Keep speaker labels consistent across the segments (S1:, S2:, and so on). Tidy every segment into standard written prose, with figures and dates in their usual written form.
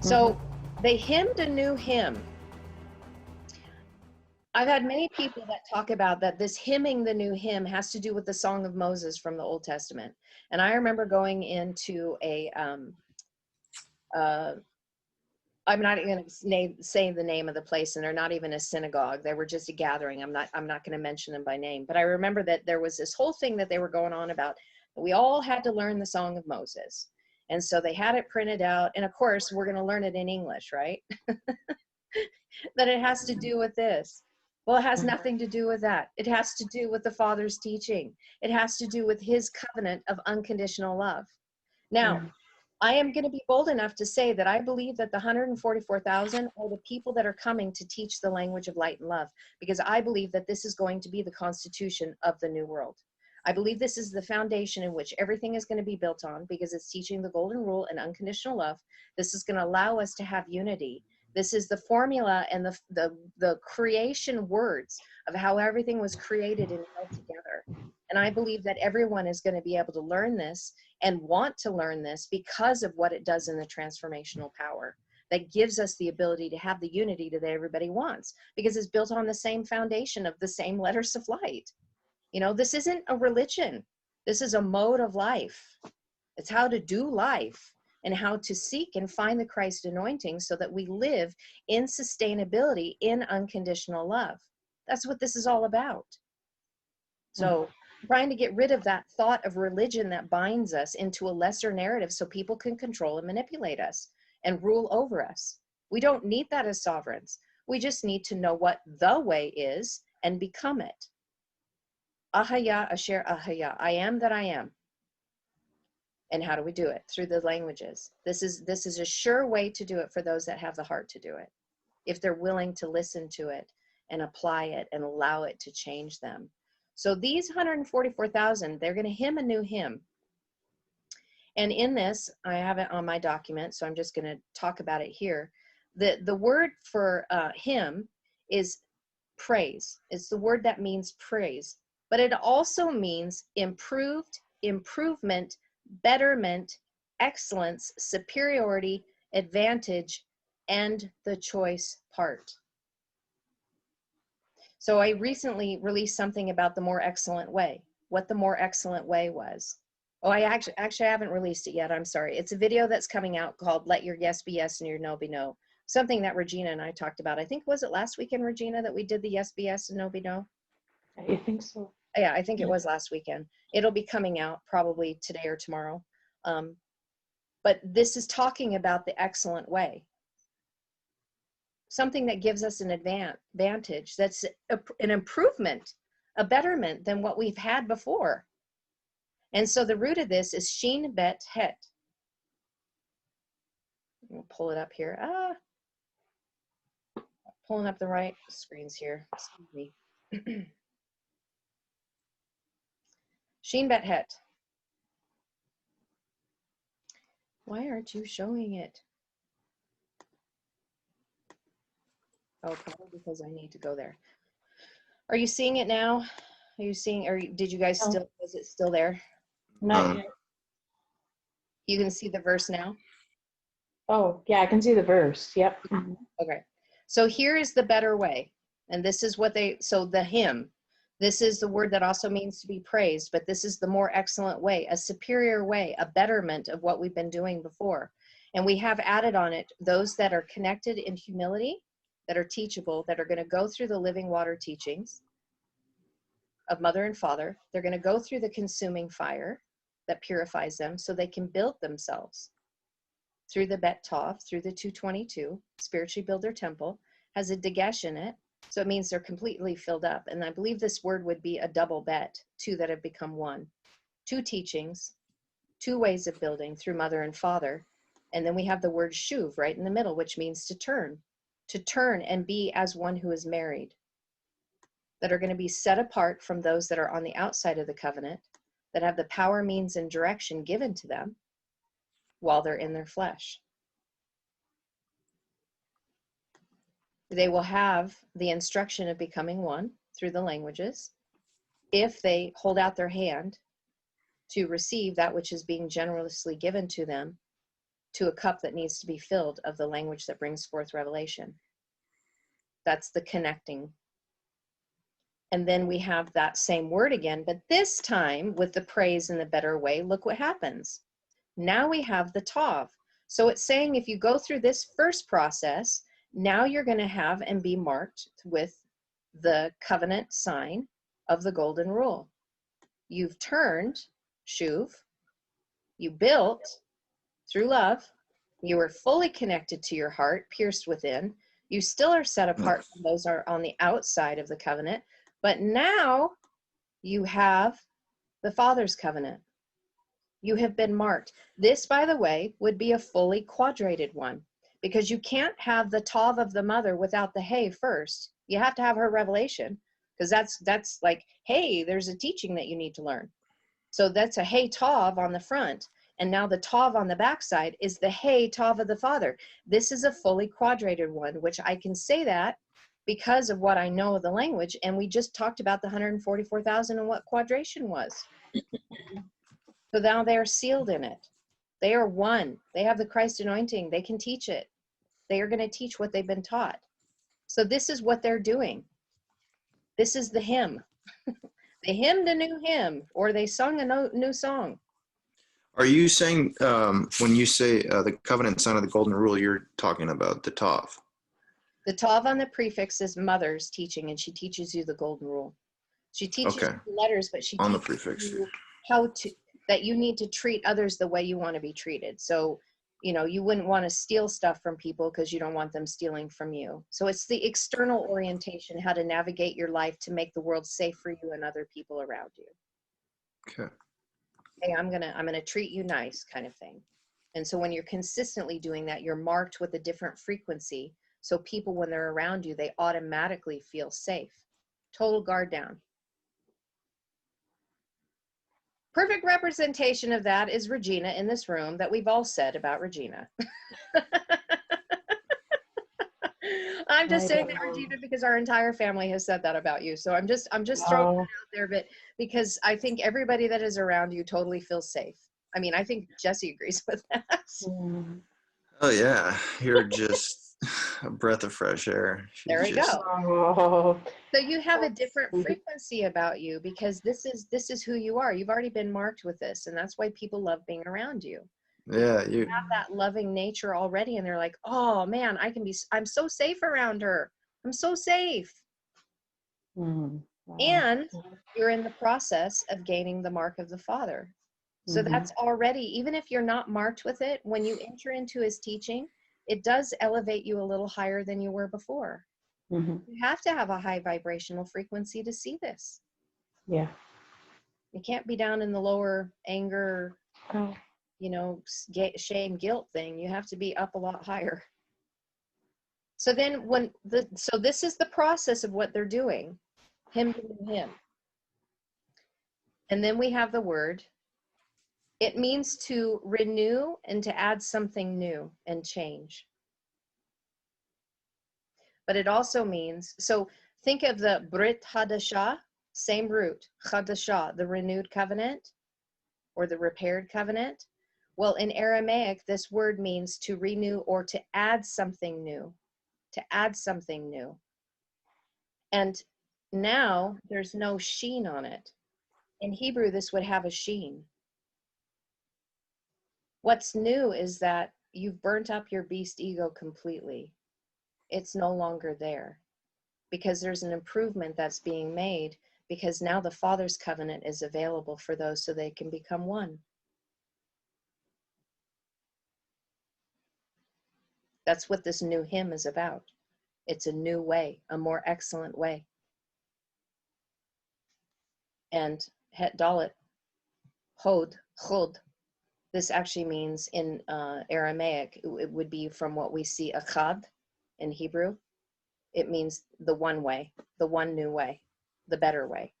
S1: So they hymned a new hymn. I've had many people that talk about that this hymning the new hymn has to do with the Song of Moses from the Old Testament. And I remember going into a, I'm not even going to say the name of the place, and they're not even a synagogue. They were just a gathering. I'm not going to mention them by name, but I remember that there was this whole thing that they were going on about. We all had to learn the Song of Moses. And so they had it printed out. And of course, we're going to learn it in English, right? That it has to do with this. Well, it has nothing to do with that. It has to do with the Father's teaching. It has to do with his covenant of unconditional love. Now, I am going to be bold enough to say that I believe that the 144,000 are the people that are coming to teach the language of light and love, because I believe that this is going to be the constitution of the new world. I believe this is the foundation in which everything is going to be built on, because it's teaching the golden rule and unconditional love. This is going to allow us to have unity. This is the formula and the creation words of how everything was created and held together. And I believe that everyone is going to be able to learn this and want to learn this because of what it does in the transformational power that gives us the ability to have the unity that everybody wants, because it's built on the same foundation of the same letters of light. You know, this isn't a religion. This is a mode of life. It's how to do life and how to seek and find the Christ anointing so that we live in sustainability in unconditional love. That's what this is all about. So trying to get rid of that thought of religion that binds us into a lesser narrative so people can control and manipulate us and rule over us. We don't need that as sovereigns. We just need to know what the way is and become it. Ahaya Asher Ahaya. I am that I am. And how do we do it? Through the languages. This is a sure way to do it for those that have the heart to do it, if they're willing to listen to it and apply it and allow it to change them. So these 144,000, they're going to hymn a new hymn. And in this, I have it on my document, so I'm just going to talk about it here. The word for hymn is praise. It's the word that means praise, but it also means improved, improvement, betterment, excellence, superiority, advantage, and the choice part. So I recently released something about the more excellent way, what the more excellent way was. Oh, I actually haven't released it yet. I'm sorry. It's a video that's coming out called Let Your Yes Be Yes and Your No Be No. Something that Regina and I talked about. I think, was it last weekend, Regina, that we did the yes be yes and no be no?
S2: I think so.
S1: Yeah, I think it was last weekend. It'll be coming out probably today or tomorrow. But this is talking about the excellent way. Something that gives us an advantage, that's an improvement, a betterment than what we've had before. And so the root of this is Shin Bet Het. We'll pull it up here. Pulling up the right screens here. Excuse me. Shin Bet Het. Why aren't you showing it? Oh, probably because I need to go there. Are you seeing it now? Are you seeing, or did you guys still, is it still there?
S2: Not yet.
S1: You can see the verse now?
S2: Oh, yeah, I can see the verse. Yep.
S1: Okay. So here is the better way. And this is what so the hymn, this is the word that also means to be praised, but this is the more excellent way, a superior way, a betterment of what we've been doing before. And we have added on it those that are connected in humility, that are teachable, that are going to go through the living water teachings of Mother and Father. They're going to go through the consuming fire that purifies them so they can build themselves through the Bet Tov, through the 222, spiritually build their temple, has a Dagesh in it. So it means they're completely filled up. And I believe this word would be a double bet, two that have become one. Two teachings, two ways of building through Mother and Father. And then we have the word Shuv right in the middle, which means to turn and be as one who is married, that are going to be set apart from those that are on the outside of the covenant, that have the power, means, and direction given to them while they're in their flesh. They will have the instruction of becoming one through the languages if they hold out their hand to receive that which is being generously given to them to a cup that needs to be filled of the language that brings forth revelation. That's the connecting. And then we have that same word again, but this time with the praise in the better way, look what happens. Now we have the Tav. So it's saying if you go through this first process, now you're going to have and be marked with the covenant sign of the golden rule. You've turned, shuv, you built through love, you are fully connected to your heart, pierced within. You still are set apart from those are on the outside of the covenant, but now you have the Father's covenant. You have been marked. This, by the way, would be a fully quadrated one, because you can't have the Tav of the mother without the Hey first. You have to have her revelation, because that's like, hey, there's a teaching that you need to learn. So that's a Hey Tav on the front. And now the Tav on the backside is the Hey Tav of the Father. This is a fully quadrated one, which I can say that because of what I know of the language. And we just talked about the 144,000 and what quadration was. So now they're sealed in it. They are one. They have the Christ anointing. They can teach it. They are going to teach what they've been taught. So this is what they're doing. This is the hymn. They hymned a new hymn, or they sung a new song.
S3: Are you saying when you say the covenant sign of the golden rule, you're talking about the Tav?
S1: The Tav on the prefix is mother's teaching, and she teaches you the golden rule. She teaches you the letters, but she
S3: on the
S1: teaches
S3: prefix
S1: you how to, that you need to treat others the way you want to be treated. So, you know, you wouldn't want to steal stuff from people because you don't want them stealing from you. So it's the external orientation, how to navigate your life to make the world safe for you and other people around you.
S3: Okay.
S1: Hey, I'm gonna treat you nice, kind of thing. And so when you're consistently doing that, you're marked with a different frequency. So people, when they're around you, they automatically feel safe. Total guard down. Perfect representation of that is Regina in this room, that we've all said about Regina. I'm just saying that, Regina, because our entire family has said that about you. So I'm just throwing it out there, but because I think everybody that is around you totally feels safe. I mean, I think Jesse agrees with that.
S3: Oh yeah, you're just a breath of fresh air.
S1: There we
S3: just...
S1: go.
S2: Oh,
S1: So you have a different frequency about you, because this is who you are. You've already been marked with this, and that's why people love being around you.
S3: Yeah,
S1: you have that loving nature already, and they're like, oh man, I'm so safe around her. I'm so safe.
S2: wow.
S1: And you're in the process of gaining the mark of the Father. So that's already, even if you're not marked with it, when you enter into his teaching, it does elevate you a little higher than you were before. You have to have a high vibrational frequency to see this.
S2: Yeah.
S1: You can't be down in the lower anger,
S2: Oh.
S1: you know, shame, guilt thing. You have to be up a lot higher. So then so this is the process of what they're doing. Him. And then we have the word. It means to renew and to add something new and change. But it also means, so think of the Brit Hadashah, same root, Hadashah, the renewed covenant or the repaired covenant. Well, in Aramaic, this word means to renew or to add something new, to add something new. And now there's no sheen on it. In Hebrew, this would have a sheen. What's new is that you've burnt up your beast ego completely. It's no longer there, because there's an improvement that's being made, because now the Father's covenant is available for those so they can become one. That's what this new hymn is about. It's a new way, a more excellent way. And het dalet, hod, chod, this actually means in Aramaic, it would be from what we see achad in Hebrew. It means the one way, the one new way, the better way.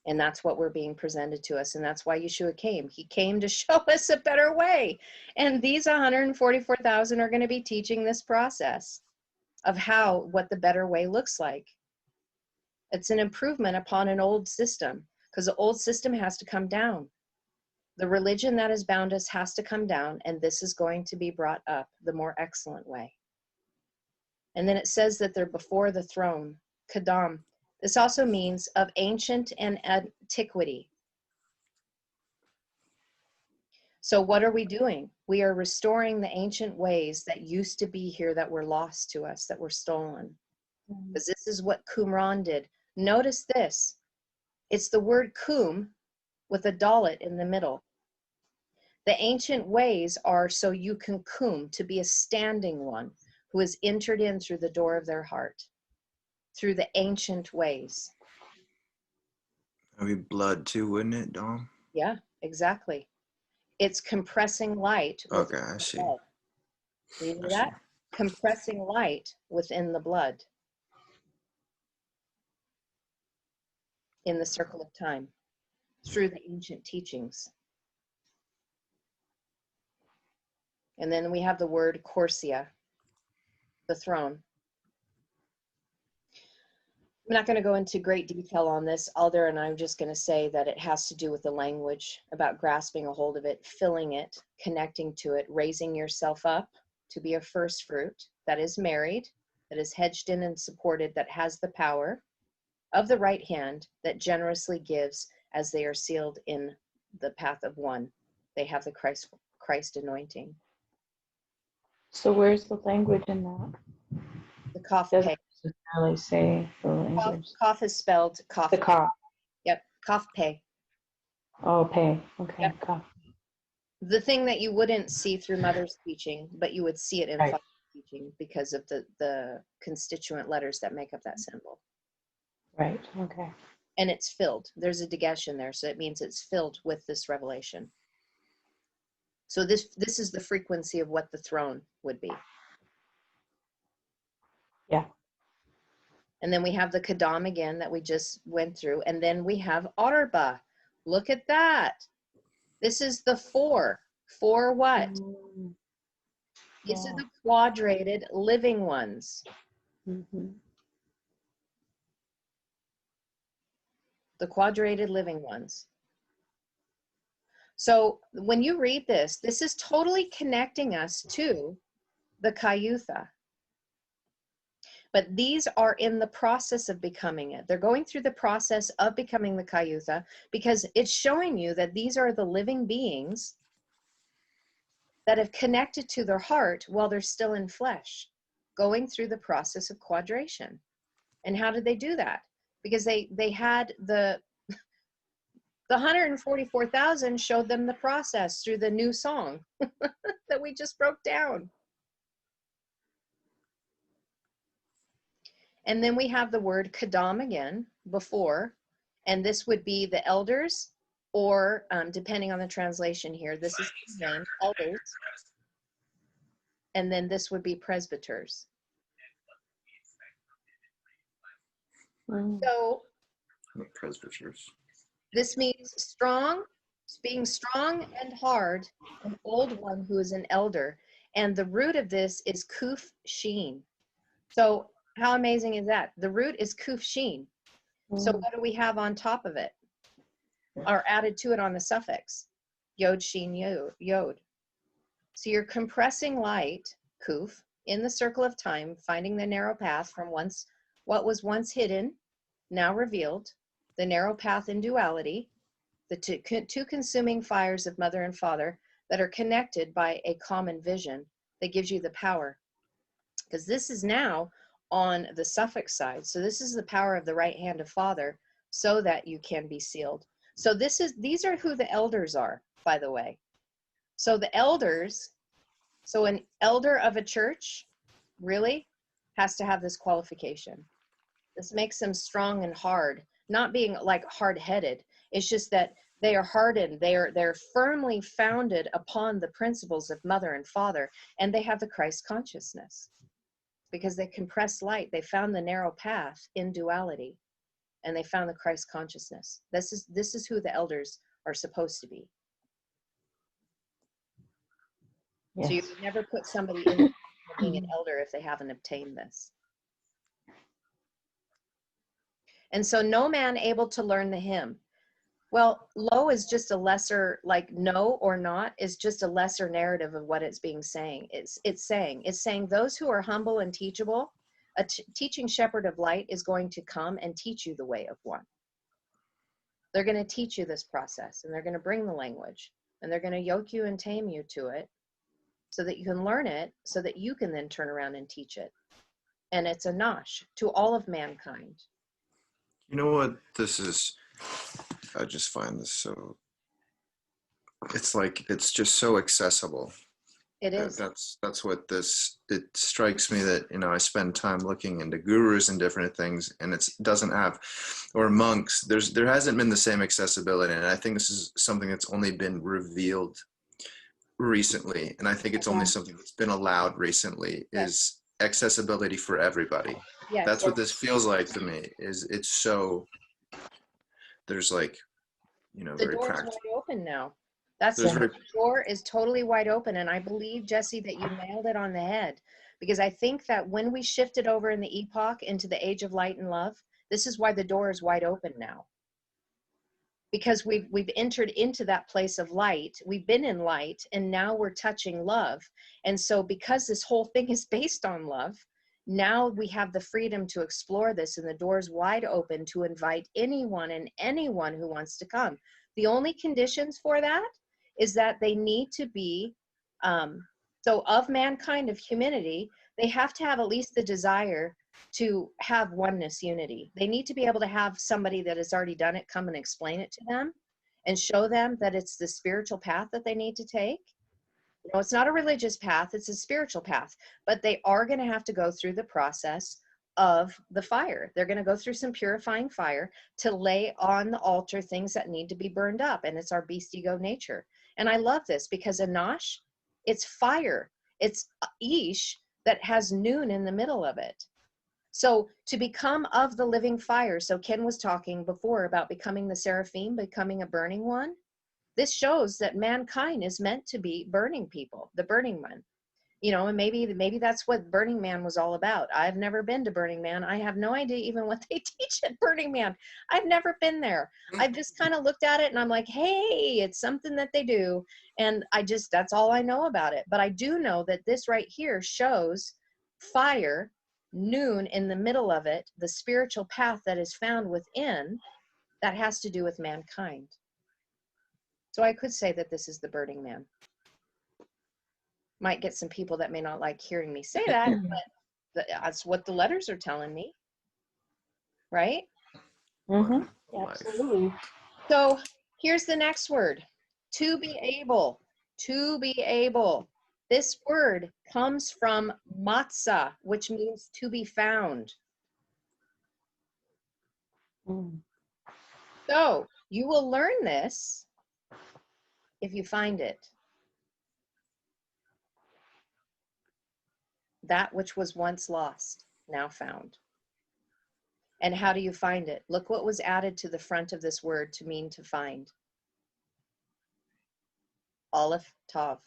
S1: And that's what we're being presented to us. And that's why Yeshua came. He came to show us a better way. And these 144,000 are going to be teaching this process of what the better way looks like. It's an improvement upon an old system, because the old system has to come down. The religion that has bound us has to come down, and this is going to be brought up the more excellent way. And then it says that they're before the throne, Kadam. This also means of ancient and antiquity. So what are we doing? We are restoring the ancient ways that used to be here that were lost to us, that were stolen. Because this is what Qumran did. Notice this. It's the word kum with a dalet in the middle. The ancient ways are so you can kum, to be a standing one who has entered in through the door of their heart, through the ancient ways.
S3: That'd be blood too, wouldn't it, Dom?
S1: Yeah, exactly. It's compressing light.
S3: Okay, I see.
S1: Blood. Do you hear
S3: I
S1: that?
S3: see.
S1: Compressing light within the blood in the circle of time through the ancient teachings. And then we have the word Corsia, the throne. I'm not going to go into great detail on this, other than I'm just going to say that it has to do with the language, about grasping a hold of it, filling it, connecting to it, raising yourself up to be a first fruit that is married, that is hedged in and supported, that has the power of the right hand that generously gives as they are sealed in the path of one. They have the Christ anointing.
S2: So where's the language in that?
S1: The Kaf
S2: Doesn't
S1: Pei.
S2: necessarily say the language.
S1: Kaf is spelled Kaf.
S2: The ka.
S1: Yep, Kaf Pei.
S2: Oh, pay. Okay,
S1: Yep.
S2: ka.
S1: The thing that you wouldn't see through Mother's teaching, but you would see it in
S2: Right.
S1: Father's teaching because of the constituent letters that make up that symbol.
S2: Right, okay.
S1: And it's filled. There's a dagesh in there, so it means it's filled with this revelation. So this is the frequency of what the throne would be.
S2: Yeah.
S1: And then we have the Kadam again that we just went through. And then we have Arba. Look at that. This is the four. For what? This is
S2: Yeah.
S1: the quadrated living ones.
S2: Mm-hmm.
S1: The quadrated living ones. So when you read this, this is totally connecting us to the Kayutha. But these are in the process of becoming it. They're going through the process of becoming the Kayutha because it's showing you that these are the living beings that have connected to their heart while they're still in flesh, going through the process of quadration. And how did they do that? Because they had the 144,000 showed them the process through the new song that we just broke down. And then we have the word kadam again, before, and this would be the elders, or depending on the translation here, this is his name, elders. And then this would be presbyters. So
S3: Presbyters.
S1: this means strong, being strong and hard, an old one who is an elder. And the root of this is kuf sheen. So how amazing is that? The root is kuf sheen. So what do we have on top of it? Or added to it on the suffix? Yod sheen yod. So you're compressing light, kuf, in the circle of time, finding the narrow path from what was once hidden, now revealed, the narrow path in duality, the two consuming fires of mother and father that are connected by a common vision that gives you the power. Because this is now on the suffix side. So this is the power of the right hand of Father so that you can be sealed. So these are who the elders are, by the way. So the elders, so an elder of a church really has to have this qualification. This makes them strong and hard, not being like hard-headed. It's just that they are hardened. They're firmly founded upon the principles of mother and father, and they have the Christ consciousness. Because they compress light, they found the narrow path in duality, and they found the Christ consciousness. This is who the elders are supposed to be.
S2: Yes.
S1: So you would never put somebody in being an elder if they haven't obtained this. And so no man able to learn the hymn. Well, low is just a lesser, like no or not is just a lesser narrative of what it's being saying. It's saying those who are humble and teachable, a teaching shepherd of light is going to come and teach you the way of one. They're going to teach you this process, and they're going to bring the language, and they're going to yoke you and tame you to it so that you can learn it, so that you can then turn around and teach it. And it's a nosh to all of mankind.
S3: You know what this is? I just find this so, it's like, it's just so accessible.
S1: It is.
S3: That's what this, it strikes me that, you know, I spend time looking into gurus and different things, and it doesn't have, or monks, there hasn't been the same accessibility. And I think this is something that's only been revealed recently. And I think it's only something that's been allowed recently, is accessibility for everybody.
S1: Yes.
S3: That's what this feels like to me, is it's so, there's like, you know,
S1: The
S3: very
S1: door's
S3: practical.
S1: wide open now. That's
S3: There's
S1: the
S3: very,
S1: door is totally wide open. And I believe, Jesse, that you nailed it on the head, because I think that when we shifted over in the epoch into the age of light and love, this is why the door is wide open now. Because we've entered into that place of light. We've been in light, and now we're touching love. And so because this whole thing is based on love, now we have the freedom to explore this, and the door's wide open to invite anyone and anyone who wants to come. The only conditions for that is that they need to be, so of mankind, of humanity, they have to have at least the desire to have oneness, unity. They need to be able to have somebody that has already done it come and explain it to them and show them that it's the spiritual path that they need to take. You know, it's not a religious path, it's a spiritual path, but they are going to have to go through the process of the fire. They're going to go through some purifying fire to lay on the altar things that need to be burned up. And it's our beast ego nature. And I love this because Anash, it's fire. It's Ish that has noon in the middle of it. So to become of the living fire. So Ken was talking before about becoming the seraphim, becoming a burning one. This shows that mankind is meant to be burning people, the burning one. You know, and maybe that's what Burning Man was all about. I've never been to Burning Man. I have no idea even what they teach at Burning Man. I've never been there. I've just kind of looked at it and I'm like, hey, it's something that they do. And that's all I know about it. But I do know that this right here shows fire, noon in the middle of it, the spiritual path that is found within that has to do with mankind. So I could say that this is the Burning Man. Might get some people that may not like hearing me say that, but that's what the letters are telling me, right?
S2: Mm-hmm.
S3: life.
S2: Absolutely.
S1: So here's the next word, to be able, to be able. This word comes from matzah, which means to be found.
S2: Mm.
S1: So you will learn this if you find it. That which was once lost, now found. And how do you find it? Look what was added to the front of this word to mean to find. Aleph Tav.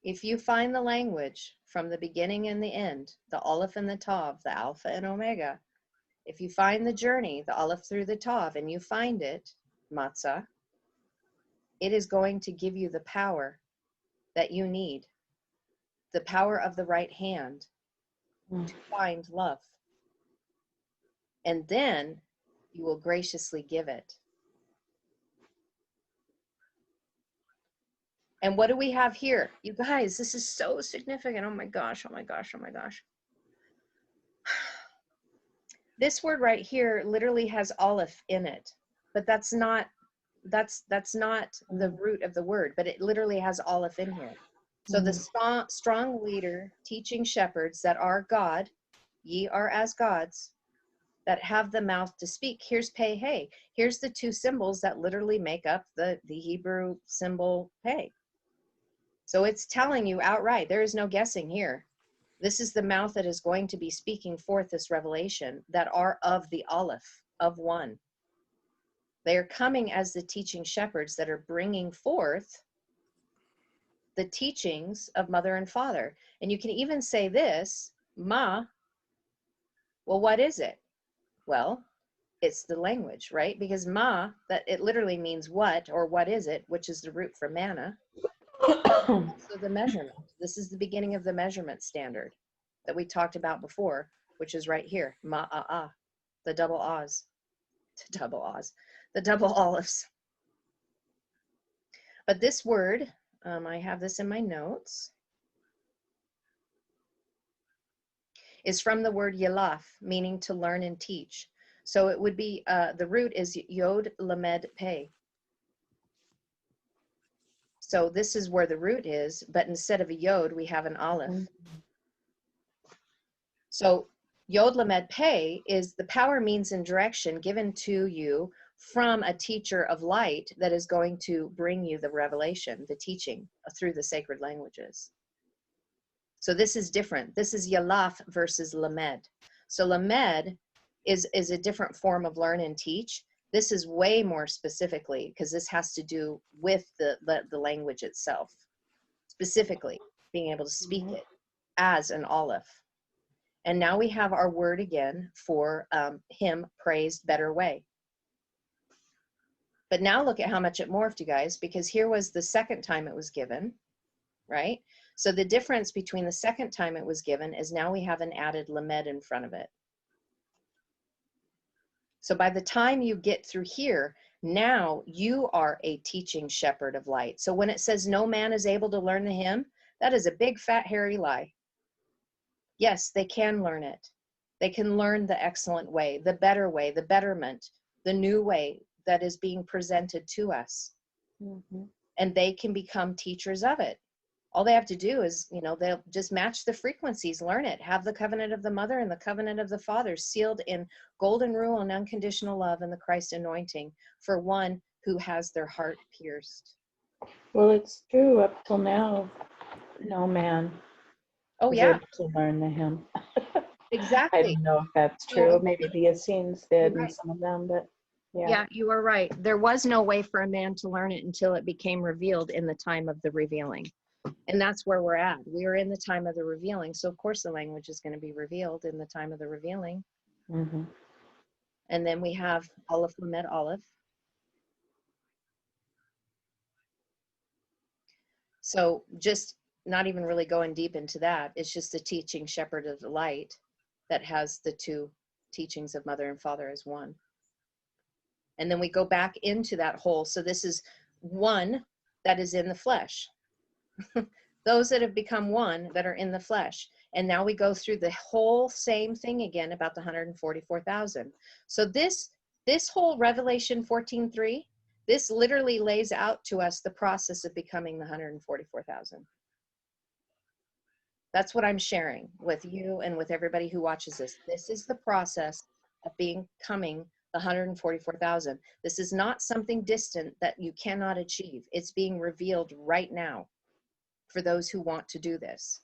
S1: If you find the language from the beginning and the end, the Aleph and the Tav, the Alpha and Omega, if you find the journey, the Aleph through the Tav, and you find it, Matzah, it is going to give you the power that you need, the power of the right hand to find love. And then you will graciously give it. And what do we have here? You guys, this is so significant. Oh my gosh, oh my gosh, oh my gosh. This word right here literally has Aleph in it, but that's not the root of the word, but it literally has Aleph in here. So the strong leader teaching shepherds that are God, ye are as gods, that have the mouth to speak. Here's Pei Hey. Here's the two symbols that literally make up the Hebrew symbol Pei. So it's telling you outright, there is no guessing here. This is the mouth that is going to be speaking forth this revelation that are of the Aleph, of one. They are coming as the teaching shepherds that are bringing forth the teachings of mother and father. And you can even say this, Ma, well, what is it? Well, it's the language, right? Because ma, that it literally means what, or what is it, which is the root for manna. So the measurement, this is the beginning of the measurement standard that we talked about before, which is right here, ma'ah, the double ahs, the double olives. But this word, I have this in my notes, is from the word yalaf, meaning to learn and teach. So it would be, the root is yod lamed pei. So this is where the root is, but instead of a yod, we have an aleph. So yod lamed pei is the power, means, and direction given to you from a teacher of light that is going to bring you the revelation, the teaching through the sacred languages. So this is different. This is yalaf versus lamed. So lamed is a different form of learn and teach. This is way more specifically, because this has to do with the language itself, specifically being able to speak it as an aleph. And now we have our word again for him praised better way. But now look at how much it morphed, you guys, because here was the second time it was given, right? So the difference between the second time it was given is now we have an added lamed in front of it. So by the time you get through here, now you are a teaching shepherd of light. So when it says no man is able to learn the hymn, that is a big fat hairy lie. Yes, they can learn it. They can learn the excellent way, the better way, the betterment, the new way that is being presented to us. And they can become teachers of it. All they have to do is, you know, they'll just match the frequencies, learn it, have the covenant of the mother and the covenant of the father sealed in golden rule and unconditional love and the Christ anointing for one who has their heart pierced.
S2: Well, it's true up till now. No man
S1: Oh
S2: was
S1: yeah,
S2: able to learn the hymn. I
S1: exactly.
S2: don't know if that's
S1: So,
S2: true. Maybe the Essenes did and
S1: right.
S2: some of them, but yeah.
S1: Yeah, you are right. There was no way for a man to learn it until it became revealed in the time of the revealing. And that's where we're at. We are in the time of the revealing. So of course the language is going to be revealed in the time of the revealing. And then we have Aleph Lamed Aleph. So just not even really going deep into that. It's just the teaching shepherd of the light that has the two teachings of mother and father as one. And then we go back into that whole. So this is one that is in the flesh. Those that have become one that are in the flesh. And now we go through the whole same thing again about the 144,000. So this whole Revelation 14:3, this literally lays out to us the process of becoming the 144,000. That's what I'm sharing with you and with everybody who watches this. This is the process of becoming the 144,000. This is not something distant that you cannot achieve. It's being revealed right now for those who want to do this.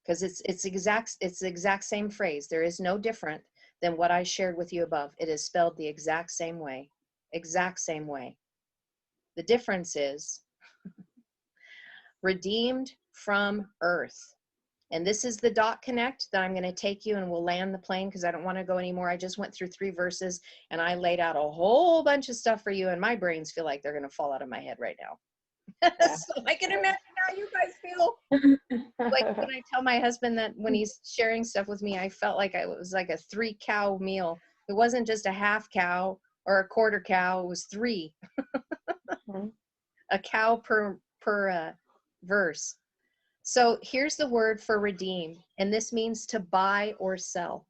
S1: Because it's the exact same phrase. There is no different than what I shared with you above. It is spelled the exact same way. Exact same way. The difference is redeemed from earth. And this is the dot connect that I'm going to take you, and we'll land the plane because I don't want to go anymore. I just went through 3 verses and I laid out a whole bunch of stuff for you, and my brains feel like they're going to fall out of my head right now. So I can imagine how you guys feel. Like when I tell my husband that when he's sharing stuff with me, I felt like it was like a 3 cow meal. It wasn't just a half cow or a quarter cow. It was 3. A cow per verse. So here's the word for redeem, and this means to buy or sell.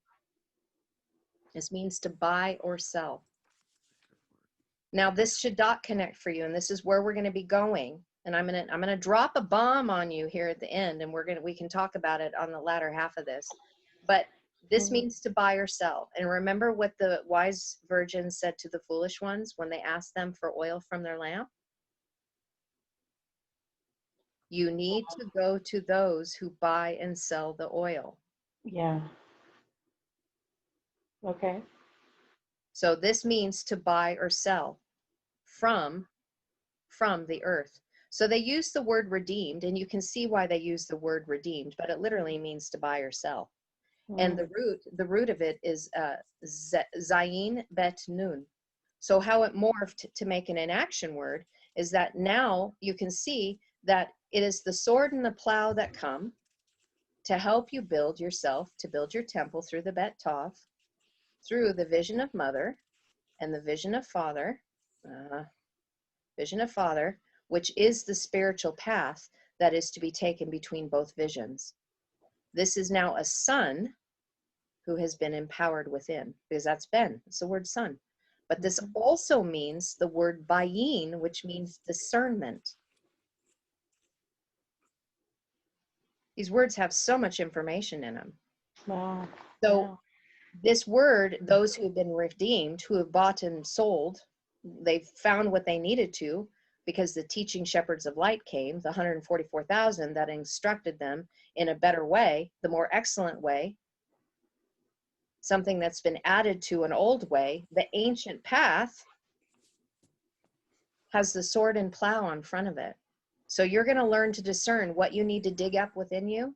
S1: This means to buy or sell. Now this should dot connect for you, and this is where we're going to be going. And I'm gonna drop a bomb on you here at the end, and we can talk about it on the latter half of this. But this means to buy or sell. And remember what the wise virgins said to the foolish ones when they asked them for oil from their lamp? You need to go to those who buy and sell the oil.
S2: Yeah. Okay.
S1: So this means to buy or sell from the earth. So they use the word redeemed, and you can see why they use the word redeemed, but it literally means to buy or sell. And the root of it is zayin bet nun. So how it morphed to make an inaction word is that now you can see that it is the sword and the plow that come to help you build yourself, to build your temple through the Bet Tov, through the vision of mother and the vision of father, which is the spiritual path that is to be taken between both visions. This is now a son who has been empowered within, because that's Ben, it's the word son. But this also means the word bayin, which means discernment. These words have so much information in them.
S2: Wow.
S1: So
S2: Yeah.
S1: this word, those who have been redeemed, who have bought and sold, they've found what they needed to, because the teaching shepherds of light came, the 144,000 that instructed them in a better way, the more excellent way, something that's been added to an old way. The ancient path has the sword and plow in front of it. So you're going to learn to discern what you need to dig up within you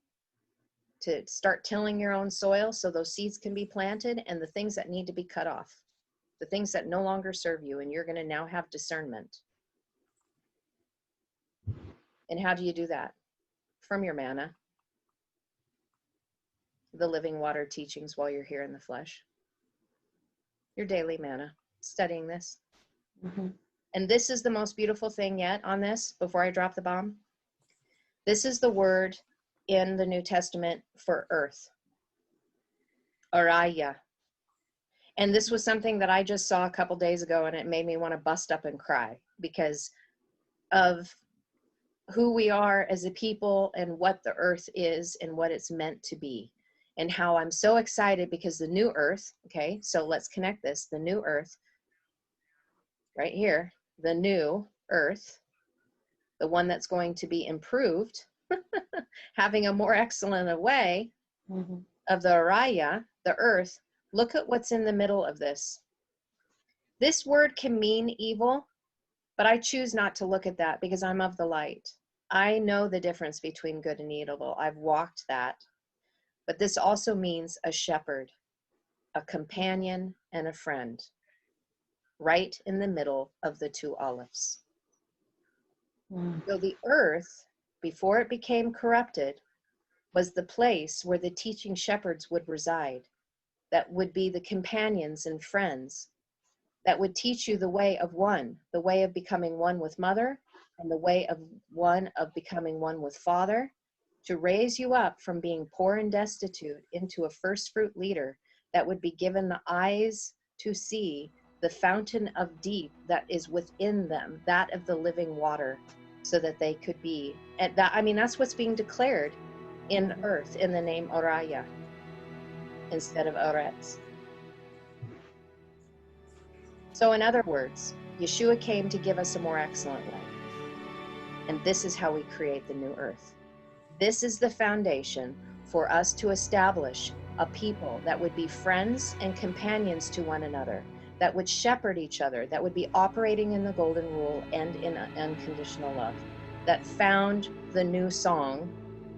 S1: to start tilling your own soil so those seeds can be planted, and the things that need to be cut off, the things that no longer serve you, and you're going to now have discernment. And how do you do that? From your manna, the living water teachings while you're here in the flesh, your daily manna, studying this. And this is the most beautiful thing yet on this, before I drop the bomb. This is the word in the New Testament for earth, araya. And this was something that I just saw a couple days ago, and it made me want to bust up and cry because of who we are as a people and what the earth is and what it's meant to be, and how I'm so excited because the new earth, okay, so let's connect this, the new earth, right here, the new earth, the one that's going to be improved, having a more excellent way of the araya, the earth. Look at what's in the middle of this. This word can mean evil, but I choose not to look at that because I'm of the light. I know the difference between good and evil. I've walked that. But this also means a shepherd, a companion, and a friend, right in the middle of the two olives. So the earth, before it became corrupted, was the place where the teaching shepherds would reside, that would be the companions and friends, that would teach you the way of one, the way of becoming one with mother, and the way of becoming one with father, to raise you up from being poor and destitute into a first fruit leader that would be given the eyes to see the fountain of deep that is within them, that of the living water, so that they could be, and that, I mean, that's what's being declared in earth in the name Oraya instead of Oretz. So in other words, Yeshua came to give us a more excellent way. And this is how we create the new earth. This is the foundation for us to establish a people that would be friends and companions to one another, that would shepherd each other, that would be operating in the golden rule and in unconditional love, that found the new song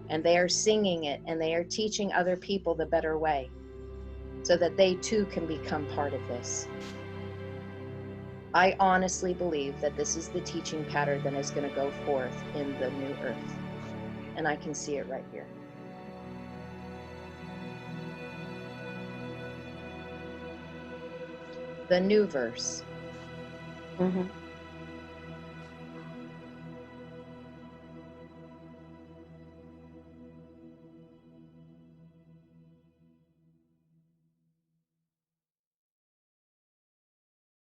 S1: and they are singing it and they are teaching other people the better way so that they too can become part of this. I honestly believe that this is the teaching pattern that is going to go forth in the new earth. And I can see it right here. The new verse.